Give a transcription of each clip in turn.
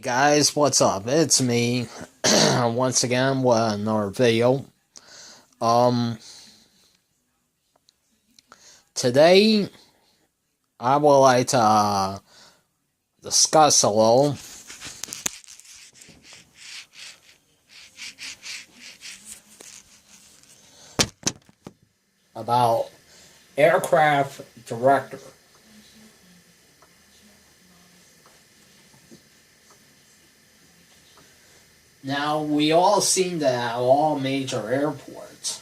Guys, what's up? It's me once again with another video. Um, Today I would like to discuss a little about aircraft director. Now, we all seem to have all major airports.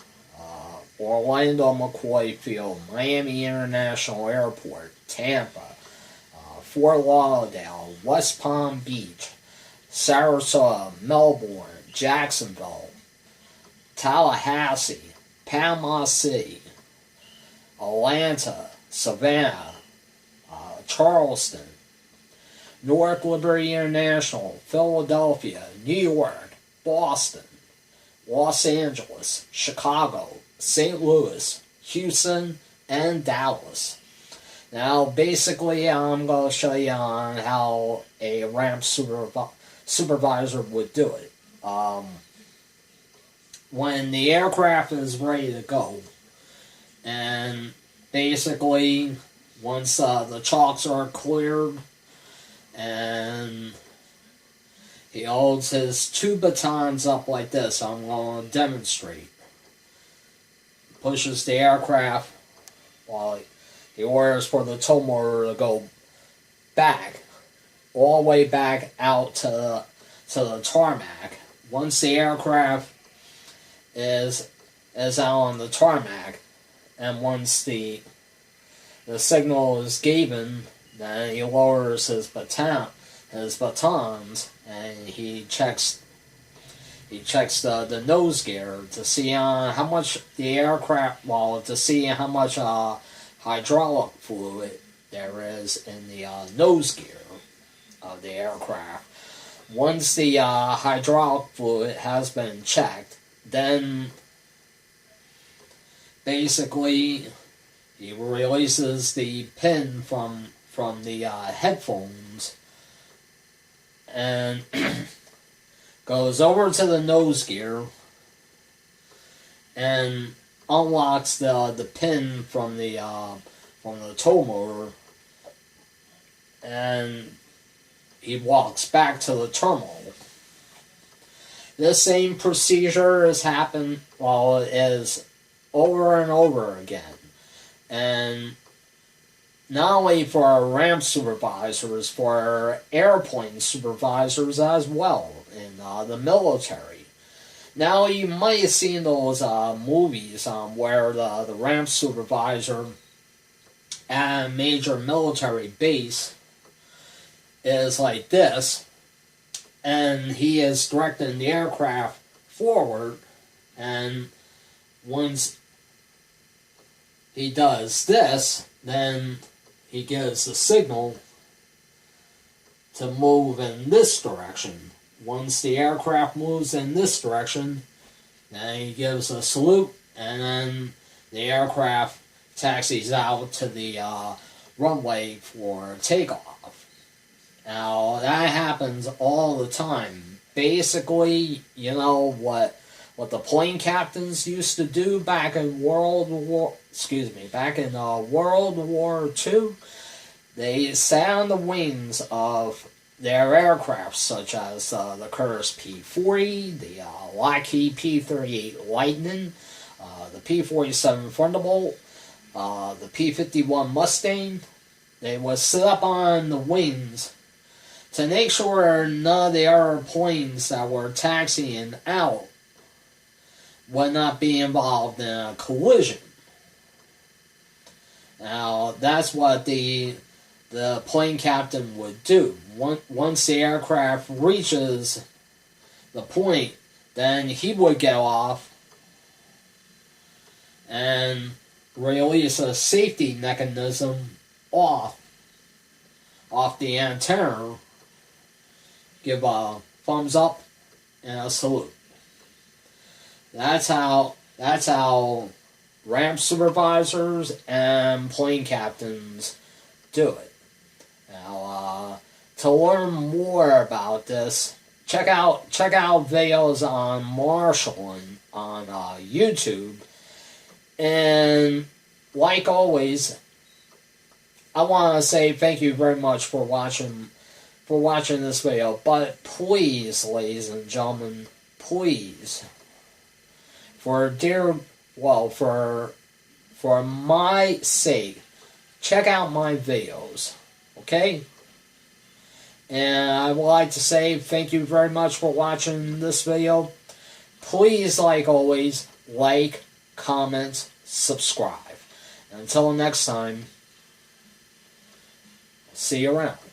Orlando McCoy Field, Miami International Airport, Tampa, Fort Lauderdale, West Palm Beach, Sarasota, Melbourne, Jacksonville, Tallahassee, Panama City, Atlanta, Savannah, Charleston, Newark Liberty International, Philadelphia, New York, Boston, Los Angeles, Chicago, St. Louis, Houston, and Dallas. Now, basically, I'm going to show you on how a ramp supervisor would do it. When the aircraft is ready to go, and basically, once the chalks are cleared, and he holds his two batons up like this, I'm going to demonstrate. Pushes the aircraft while he orders for the tow motor to go back, all the way back out to the tarmac. Once the aircraft is out on the tarmac, and once the signal is given, then he lowers his batons, and he checks the nose gear to see how much the aircraft, to see how much hydraulic fluid there is in the nose gear of the aircraft. Once the hydraulic fluid has been checked, then basically he releases the pin from the headphones and goes over to the nose gear and unlocks the pin from the tow motor, and he walks back to the terminal. This same procedure is over and over again, and not only for our ramp supervisors, for airplane supervisors as well in the military. Now, you might have seen those movies where the ramp supervisor at a major military base is like this, and he is directing the aircraft forward, and once he does this, then he gives the signal to move in this direction. Once the aircraft moves in this direction, then he gives a salute, and then the aircraft taxis out to the runway for takeoff. Now, that happens all the time. Basically, you know what the plane captains used to do back in World War II? They sat on the wings of their aircraft, such as the Curtiss P-40, the Lockheed P-38 Lightning, the P-47 Thunderbolt, the P-51 Mustang. They would sit up on the wings to make sure none of the other planes that were taxiing out would not be involved in a collision. Now, that's what the plane captain would do. Once the aircraft reaches the point, then he would get off and release a safety mechanism off the antenna, give a thumbs up and a salute. That's how ramp supervisors and plane captains do it. Now, to learn more about this, check out videos on Marshall on YouTube. And like always, I want to say thank you very much for watching this video. But please, ladies and gentlemen, please, for my sake, check out my videos, okay? And I would like to say thank you very much for watching this video. Please, like always, like, comment, subscribe. And until next time, see you around.